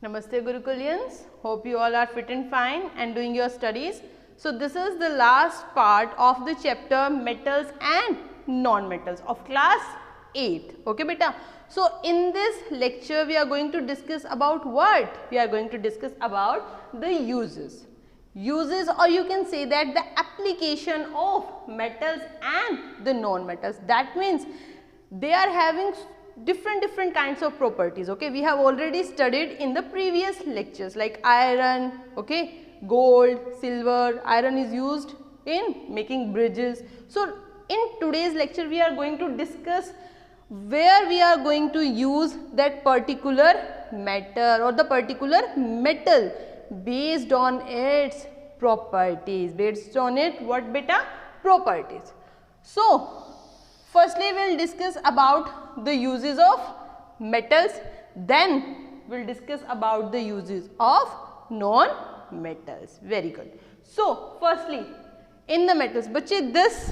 Namaste Gurukulians, hope you all are fit and fine and doing your studies. So this is the last part of the chapter metals and non-metals of class 8. Okay beta. So in this lecture we are going to discuss about what? We are going to discuss about the uses. Uses, or you can say that the application of metals and the non-metals. That means they are having different kinds of properties. Okay, we have already studied in the previous lectures like iron, okay, gold, silver. Iron is used in making bridges. So in today's lecture we are going to discuss where we are going to use that particular metal or the particular metal based on its properties. Based on it what beta? Properties. So firstly we will discuss about the uses of metals, then we will discuss about the uses of non-metals. Very good. So firstly in the metals, bache this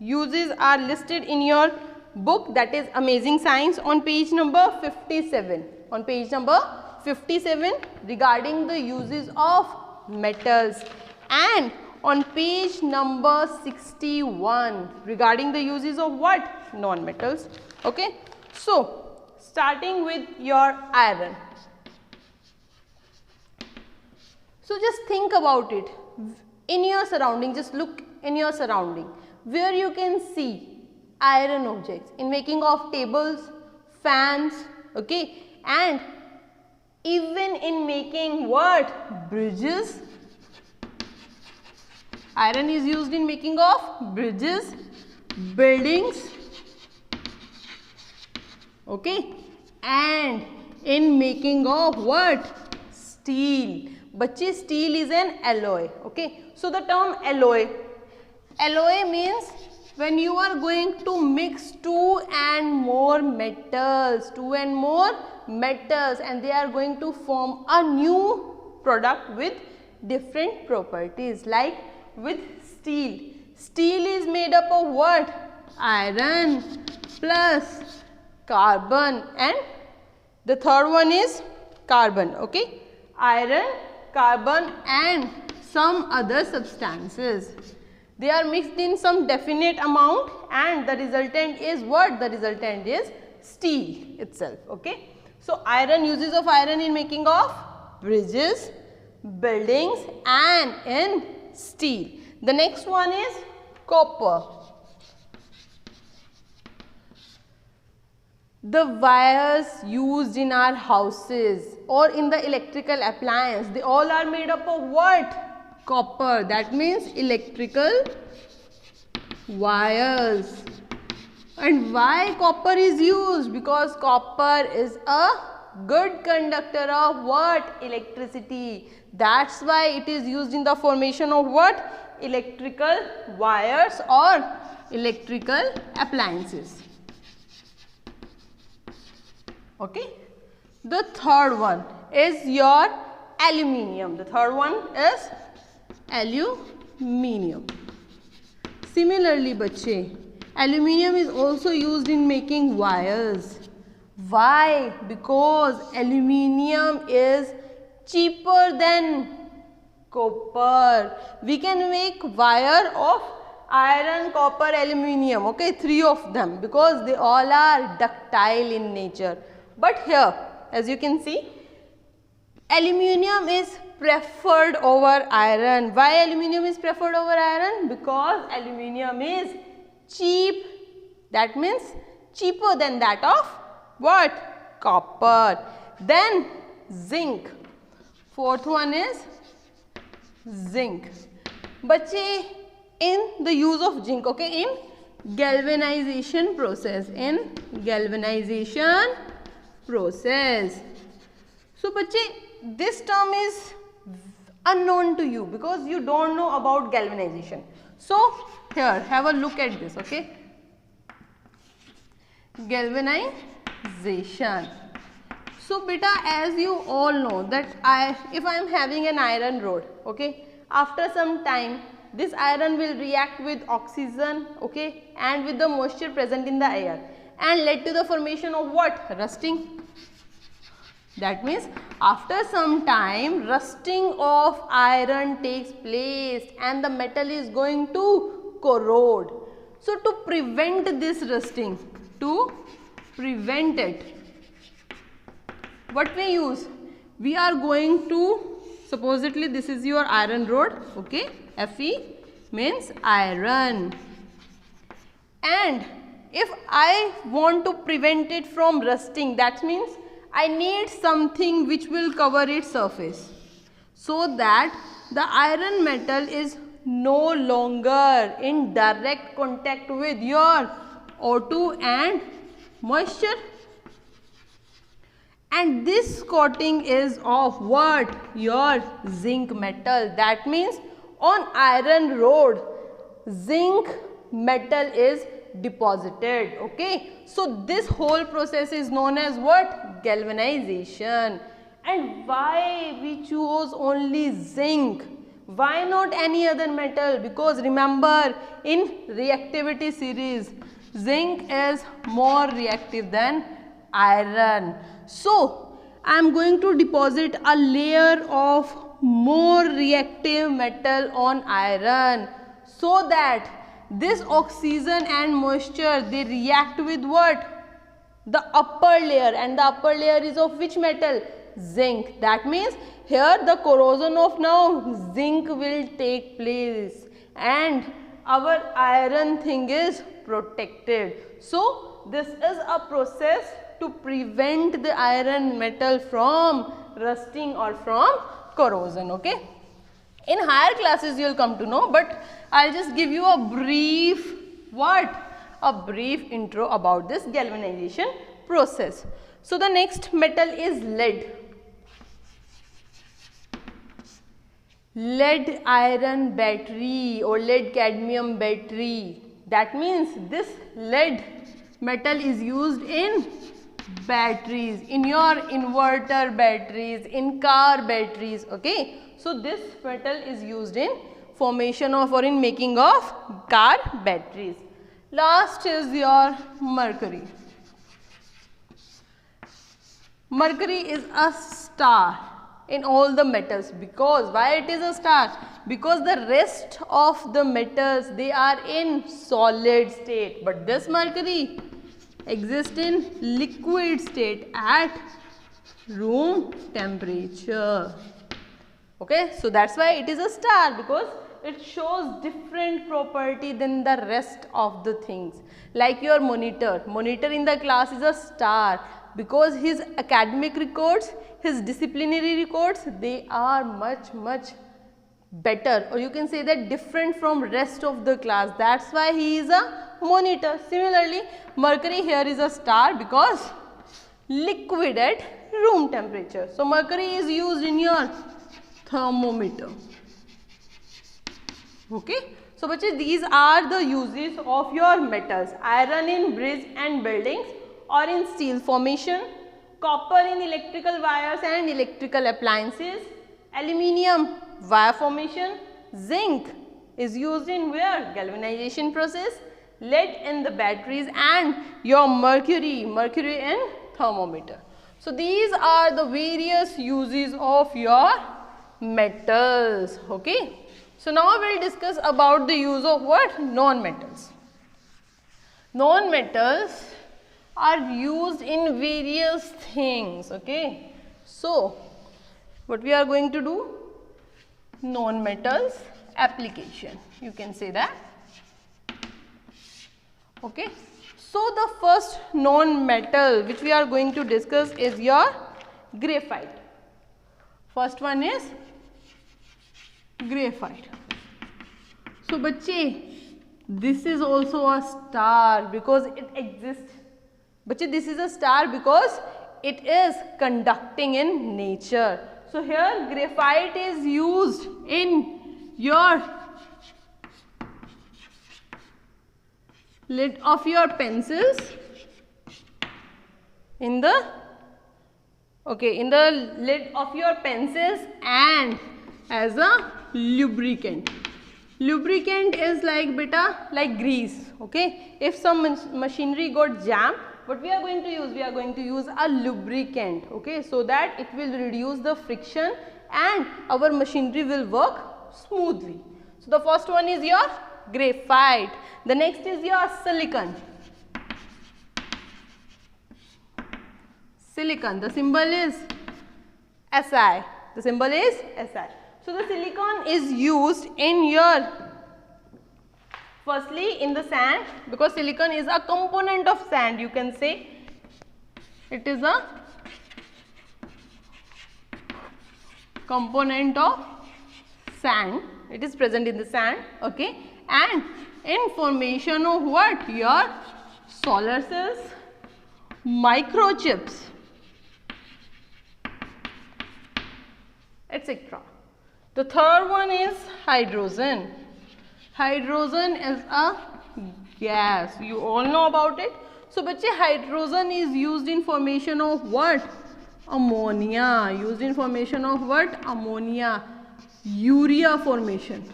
uses are listed in your book, that is Amazing Science, on page number 57. On page number 57 regarding the uses of metals, and on page number 61 regarding the uses of what? Non-metals. Okay. So starting with your iron. So just think about it. In your surrounding, just look in your surrounding where you can see iron objects in making of tables, fans, okay, and even in making what? Bridges. Iron is used in making of bridges, buildings, okay, and in making of what? Steel. Bache, steel is an alloy, okay. So the term alloy means when you are going to mix two and more metals, and they are going to form a new product with different properties, like with steel. Steel is made up of what? Iron plus carbon, and the third one is carbon, okay. Iron, carbon and some other substances. They are mixed in some definite amount and the resultant is what? The resultant is steel itself, okay. So iron, uses of iron in making of bridges, buildings and in steel. The next one is copper. The wires used in our houses or in the electrical appliance, they all are made up of what? Copper. That means electrical wires. And why copper is used? Because copper is a good conductor of what? Electricity. That's why it is used in the formation of what? Electrical wires or electrical appliances. Okay. The third one is your aluminium. The third one is aluminium. Similarly, bache, aluminium is also used in making wires. Why? Because aluminium is cheaper than copper. We can make wire of iron, copper, aluminium, okay, three of them, because they all are ductile in nature. But here, as you can see, aluminium is preferred over iron. Why aluminium is preferred over iron? Because aluminium is cheap. That means cheaper than that of what? Copper. Then zinc. Fourth one is zinc. Bache, in the use of zinc, okay, in galvanization process, So bache, this term is unknown to you because you don't know about galvanization. So here, have a look at this, okay. Galvanization. So beta, as you all know that if I am having an iron rod, okay, after some time this iron will react with oxygen, okay, and with the moisture present in the air and led to the formation of what? Rusting. That means After some time, rusting of iron takes place and the metal is going to corrode. So, to prevent this rusting, to prevent it, what we use? We are going to, supposedly this is your iron rod, okay, Fe means iron. And if I want to prevent it from rusting, that means I need something which will cover its surface, so that the iron metal is no longer in direct contact with your O2 and moisture. And this coating is of what? Your zinc metal. That means on iron rod, zinc metal is deposited. Okay. So this whole process is known as what? Galvanization. And why we choose only zinc? Why not any other metal? Because remember, in reactivity series, zinc is more reactive than iron. So I am going to deposit a layer of more reactive metal on iron, so that this oxygen and moisture, they react with what? The upper layer, and the upper layer is of which metal? Zinc. That means here the corrosion of now zinc will take place and our iron thing is protected. So this is a process to prevent the iron metal from rusting or from corrosion. Okay. In higher classes you will come to know, but I will just give you a brief what? A brief intro about this galvanization process. So the next metal is lead. Lead iron battery or lead cadmium battery. That means this lead metal is used in batteries, in your inverter batteries, in car batteries. Okay. So this metal is used in formation of or in making of car batteries. Last is your mercury. Mercury is a star in all the metals. Because why it is a star? Because the rest of the metals, they are in solid state, but this mercury exists in liquid state at room temperature. Okay, so that's why it is a star, because it shows different property than the rest of the things. Like your monitor in the class is a star because his academic records, his disciplinary records, they are much better, or you can say that different from rest of the class. That's why he is a monitor. Similarly, mercury here is a star because liquid at room temperature. So mercury is used in your thermometer. Okay. So bachche, these are the uses of your metals. Iron in bridge and buildings or in steel formation, copper in electrical wires and electrical appliances, aluminium wire formation, zinc is used in where? Galvanization process, lead in the batteries, and your mercury in thermometer. So these are the various uses of your metals. Okay. So now we will discuss about the use of what? Non-metals. Non-metals are used in various things. Okay. So what we are going to do? Non-metals application, you can say that. Okay. So the first non-metal which we are going to discuss is your graphite. First one is graphite. So bachche, this is also a star because it exists. Bachche, this is a star because it is conducting in nature. So here graphite is used in your lid of your pencils, in the lid of your pencils, and as a lubricant. Lubricant is like beta, like grease. Okay. If some machinery got jammed, what we are going to use? We are going to use a lubricant, okay, so that it will reduce the friction and our machinery will work smoothly. So the first one is your graphite, the next is your silicon. Silicon, the symbol is Si, the symbol is Si. So the silicon is used in your, firstly in the sand, because silicon is a component of sand, you can say it is a component of sand, it is present in the sand, okay, and in formation of what? Your solar cells, microchips, etc. The third one is hydrogen. Hydrogen is a gas, you all know about it. So बच्चे, hydrogen is used in formation of what? Ammonia. Used in formation of what? Ammonia. Urea formation.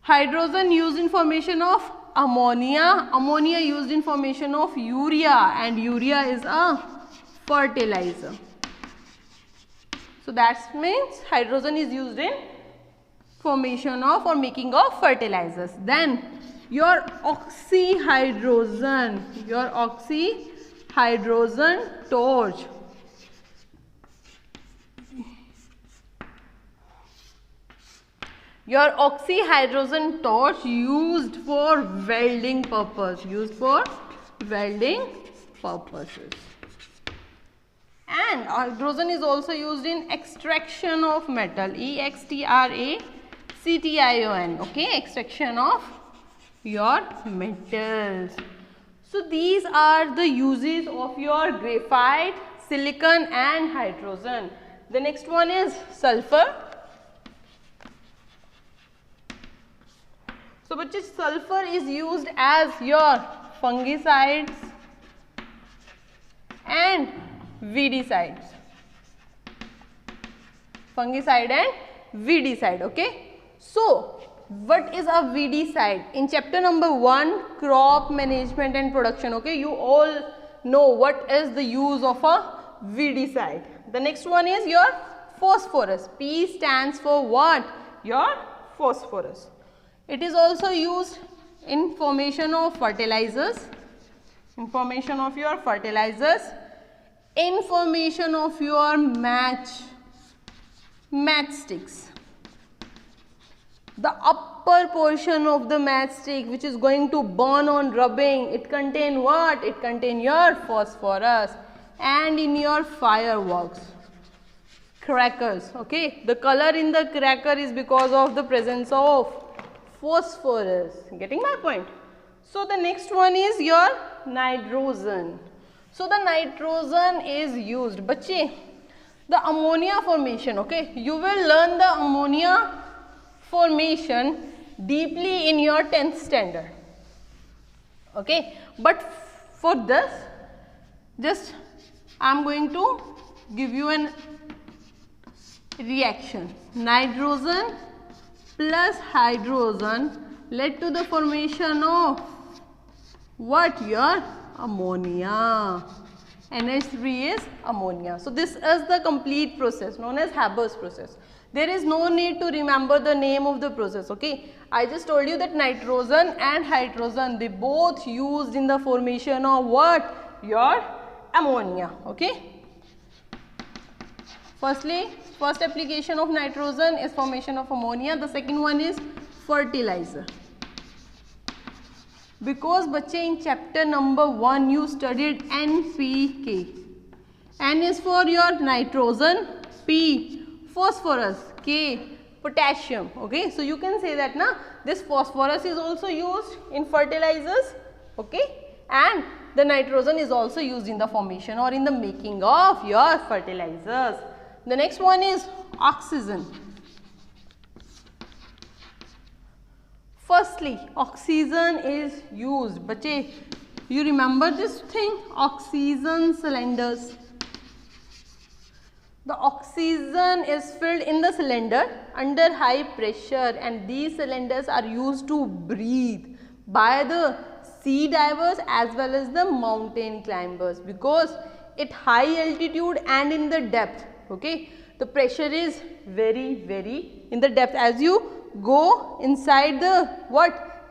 Hydrogen used in formation of ammonia. Ammonia used in formation of urea, and urea is a fertilizer. So that means hydrogen is used in formation of or making of fertilizers. Then your oxyhydrogen, torch. Your oxyhydrogen torch used for welding purpose, And hydrogen is also used in extraction of metal, extraction, okay, extraction of your metals. So these are the uses of your graphite, silicon and hydrogen. The next one is sulfur. So bachche, sulfur is used as your fungicides and weedicides. Fungicide and weedicide, okay. So what is a weedicide? In chapter number 1, crop management and production, okay, you all know what is the use of a weedicide. The next one is your phosphorus. P stands for what? Your phosphorus. It is also used in formation of fertilizers, in formation of your matchsticks. The upper portion of the matchstick which is going to burn on rubbing, it contain what? It contain your phosphorus. And in your fireworks, crackers, okay, the color in the cracker is because of the presence of phosphorus. Getting my point? So the next one is your nitrogen. So the nitrogen is used, bachche, the ammonia formation, okay, you will learn the ammonia formation deeply in your 10th standard, okay, but for this just I am going to give you an reaction. Nitrogen plus hydrogen led to the formation of what? Your ammonia. NH3 is ammonia. So this is the complete process known as Haber's process. There is no need to remember the name of the process, okay. I just told you that nitrogen and hydrogen, they both used in the formation of what? Your ammonia, okay. Firstly, first application of nitrogen is formation of ammonia. The second one is fertilizer. Because bachche, in chapter number 1 you studied NPK. N is for your nitrogen, P phosphorus, K potassium, okay. So you can say that na, this phosphorus is also used in fertilizers, okay, and the nitrogen is also used in the formation or in the making of your fertilizers. The next one is oxygen. Firstly, oxygen is used, bachche, you remember this thing, oxygen cylinders. The oxygen is filled in the cylinder under high pressure, and these cylinders are used to breathe by the sea divers as well as the mountain climbers, because at high altitude and in the depth, okay, the pressure is very in the depth. As you go inside the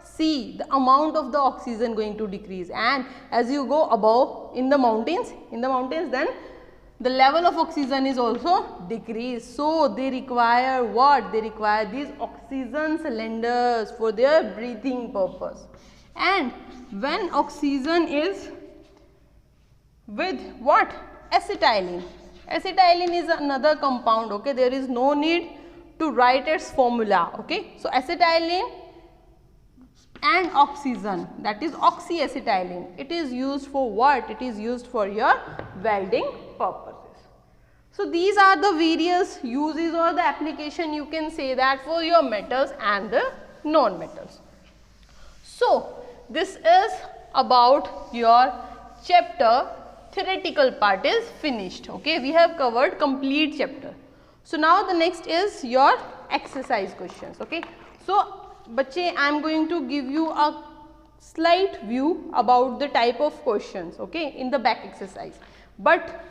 sea, the amount of the oxygen going to decrease, and as you go above in the mountains then the level of oxygen is also decreased. So they require what? They require these oxygen cylinders for their breathing purpose. And when oxygen is with what? Acetylene. Acetylene is another compound, okay, there is no need to write its formula, okay. So acetylene and oxygen, that is oxyacetylene, it is used for what? It is used for your welding purposes. So these are the various uses or the application, you can say that, for your metals and the non-metals. So this is about your chapter. Theoretical part is finished, okay, we have covered complete chapter. So now the next is your exercise questions, okay. So bachche, I am going to give you a slight view about the type of questions, okay, in the back exercise, but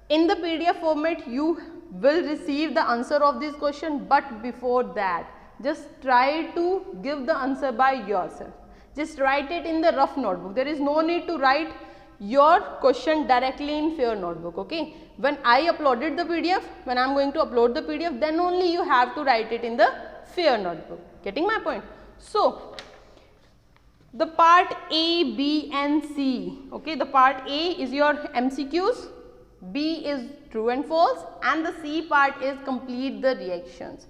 in the PDF format you will receive the answer of this question. But before that, just try to give the answer by yourself. Just write it in the rough notebook. There is no need to write your question directly in fair notebook, okay. When I uploaded the PDF, when I am going to upload the PDF, then only you have to write it in the fair notebook. Getting my point? So the part A, B and C, okay, the part A is your MCQs, B is true and false, and the C part is complete the reactions.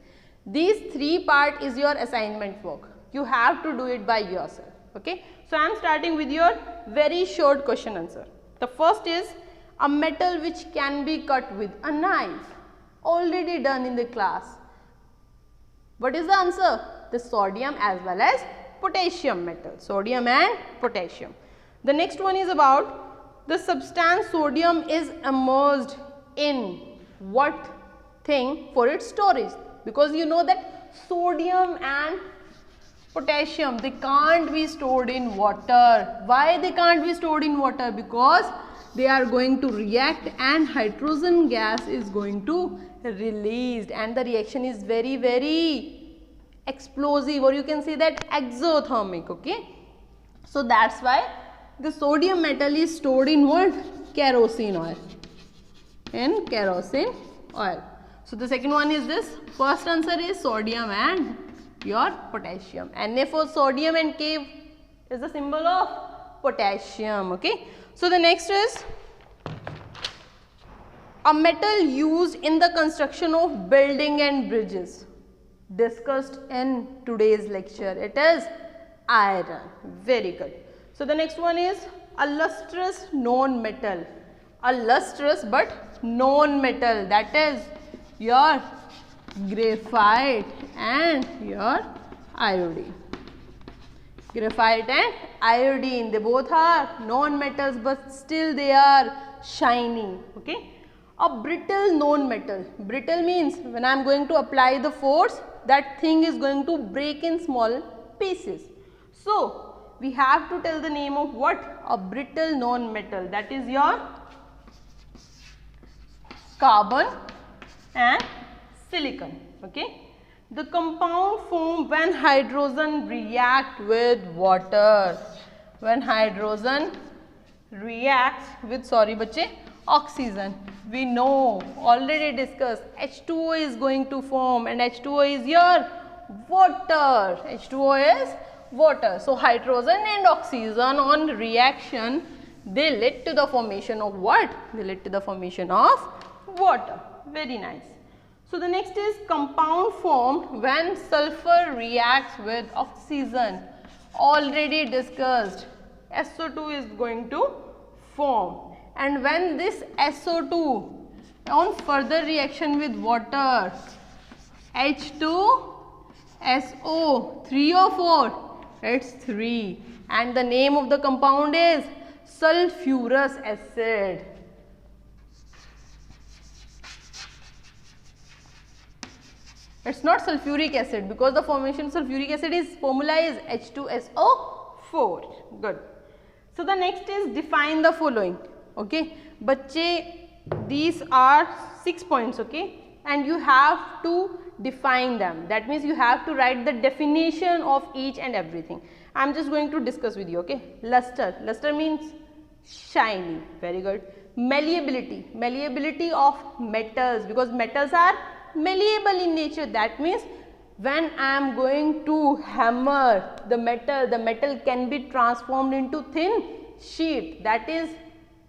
These three part is your assignment work. You have to do it by yourself, okay. So I am starting with your very short question answer. The first is a metal which can be cut with a knife, already done in the class. What is the answer? The sodium as well as potassium metal, sodium and potassium. The next one is about the substance sodium is immersed in what thing for its storage, because you know that sodium and potassium, they can't be stored in water. Why they can't be stored in water? Because they are going to react and hydrogen gas is going to released, and the reaction is very explosive, or you can say that exothermic, okay. So that's why the sodium metal is stored in what? Kerosene oil. In kerosene oil. So the second one is this. First answer is sodium and your potassium. Na for sodium and K is the symbol of potassium, okay. So the next is a metal used in the construction of building and bridges, discussed in today's lecture. It is iron. Very good. So the next one is a lustrous non-metal. A lustrous but non-metal, that is your graphite and your iodine. Graphite and iodine, they both are non-metals but still they are shiny, okay. A brittle non-metal. Brittle means when I am going to apply the force, that thing is going to break in small pieces. So we have to tell the name of what? A brittle non-metal, that is your carbon and silicon, okay. The compound form when hydrogen react with water. When hydrogen reacts with, oxygen. We know, already discussed, H2O is going to form, and H2O is your water. H2O is water. So hydrogen and oxygen on reaction, they lead to the formation of what? They lead to the formation of water. Very nice. So the next is compound formed when sulfur reacts with oxygen. Already discussed, SO2 is going to form, and when this SO2 on further reaction with water, H2 SO, 3 or 4? It's 3, and the name of the compound is sulfurous acid. It's not sulfuric acid, because the formation of sulfuric acid is formula is H2SO4. Good. So the next is define the following. Okay, बच्चे, these are 6 points. Okay, and you have to define them. That means you have to write the definition of each and everything. I am just going to discuss with you. Okay, luster. Luster means shiny. Very good. Malleability. Malleability of metals, because metals are malleable in nature. That means when I am going to hammer the metal can be transformed into thin sheet. That is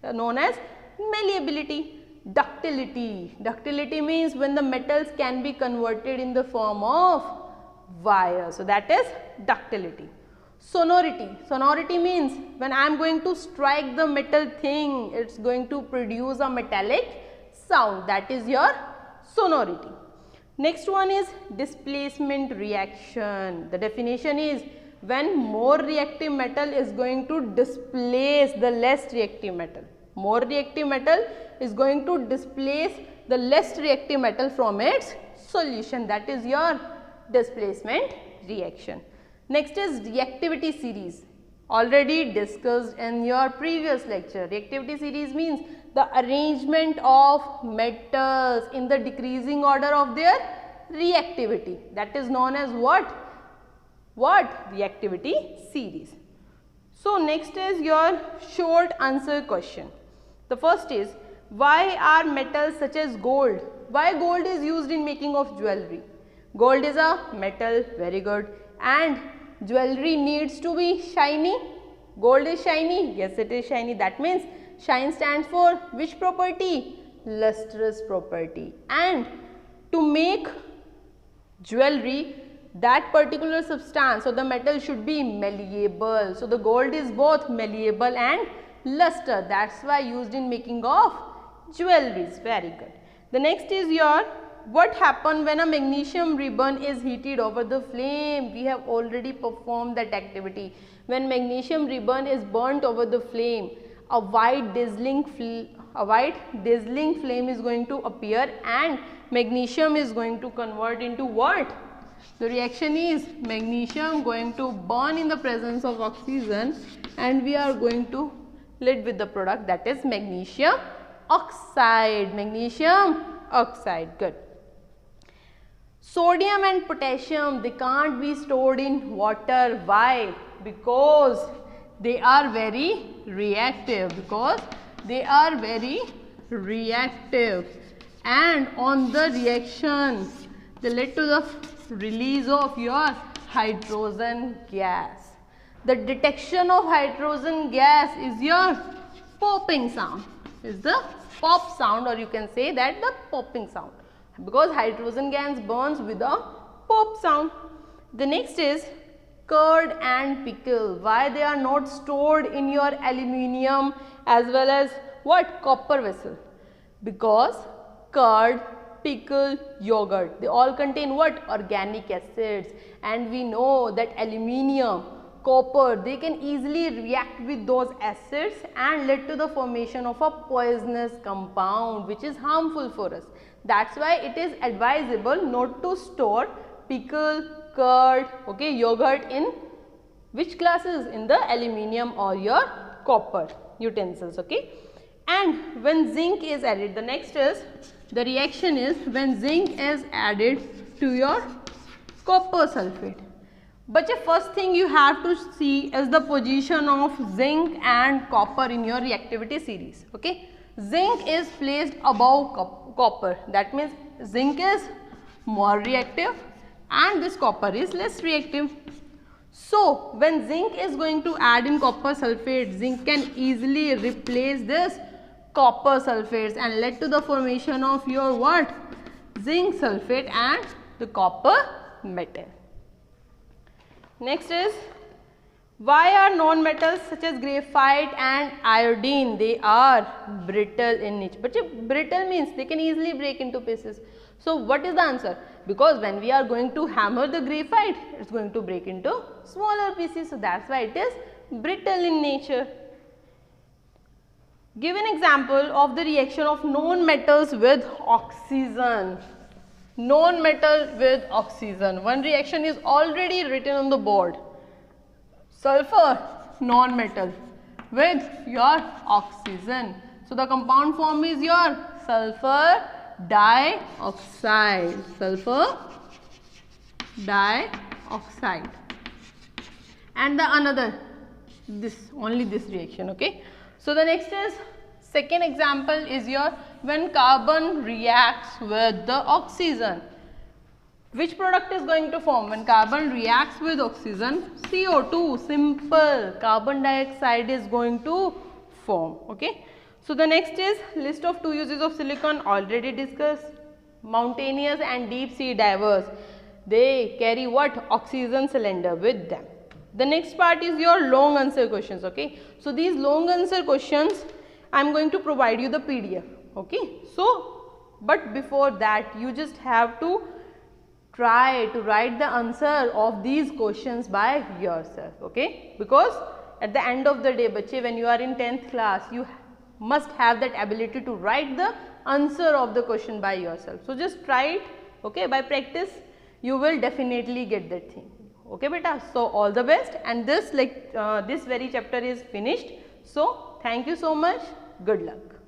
known as malleability. Ductility. Ductility means when the metals can be converted in the form of wire. So that is ductility. Sonority. Sonority means when I am going to strike the metal thing, it's going to produce a metallic sound. That is your sonority. Next one is displacement reaction. The definition is when more reactive metal is going to displace the less reactive metal. More reactive metal is going to displace the less reactive metal from its solution. That is your displacement reaction. Next is reactivity series. Already discussed in your previous lecture. Reactivity series means the arrangement of metals in the decreasing order of their reactivity. That is known as what? Reactivity series. So next is your short answer question. The first is, why are metals such as gold? Why gold is used in making of jewelry? Gold is a metal, very good. And jewelry needs to be shiny. Gold is shiny. Yes, it is shiny. That means shine stands for which property? Lustrous property. And to make jewelry, that particular substance or the metal should be malleable. So the gold is both malleable and luster. That's why used in making of jewelries. Very good. The next is your, what happens when a magnesium ribbon is heated over the flame? We have already performed that activity. When magnesium ribbon is burnt over the flame, a white dazzling flame is going to appear and magnesium is going to convert into what? The reaction is magnesium going to burn in the presence of oxygen and we are going to lit with the product, that is magnesium oxide. Magnesium oxide. Good. Sodium and potassium, they can't be stored in water. Why? Because they are very reactive. And on the reaction, they lead to the release of your hydrogen gas. The detection of hydrogen gas is your popping sound. Is the pop sound, or you can say that the popping sound, because hydrogen gas burns with a pop sound. The next is curd and pickle. Why they are not stored in your aluminium as well as what? Copper vessel? Because curd, pickle, yogurt, they all contain what? Organic acids, and we know that aluminium, copper, they can easily react with those acids and lead to the formation of a poisonous compound which is harmful for us. That's why it is advisable not to store pickle, curd, okay, yogurt in which classes? In the aluminium or your copper utensils, okay. And when zinc is added, the next is, the reaction is when zinc is added to your copper sulfate. But the first thing you have to see is the position of zinc and copper in your reactivity series. Okay, zinc is placed above copper. That means zinc is more reactive and this copper is less reactive. So when zinc is going to add in copper sulfate, zinc can easily replace this copper sulfates and lead to the formation of your what? Zinc sulfate and the copper metal. Next is, why are non-metals such as graphite and iodine, they are brittle in nature? But brittle means they can easily break into pieces. So what is the answer? Because when we are going to hammer the graphite, it is going to break into smaller pieces. So that's why it is brittle in nature. Give an example of the reaction of non-metals with oxygen. Non-metal with oxygen. One reaction is already written on the board. Sulfur, non-metal. with your oxygen. So the compound form is your sulfur dioxide. Sulfur dioxide. And the another, only this reaction, okay. So the next is, second example is your, when carbon reacts with the oxygen, which product is going to form? When carbon reacts with oxygen, CO2, simple, carbon dioxide is going to form, okay. So the next is list of 2 uses of silicon, already discussed. Mountaineers and deep sea divers, they carry what? Oxygen cylinder with them. The next part is your long answer questions, okay. So these long answer questions, I am going to provide you the PDF, okay. So, but before that you just have to try to write the answer of these questions by yourself, okay, because at the end of the day, bache, when you are in 10th class, you must have that ability to write the answer of the question by yourself. So just try it, okay, by practice you will definitely get that thing, okay beta. So all the best, and this this very chapter is finished. So thank you so much, good luck.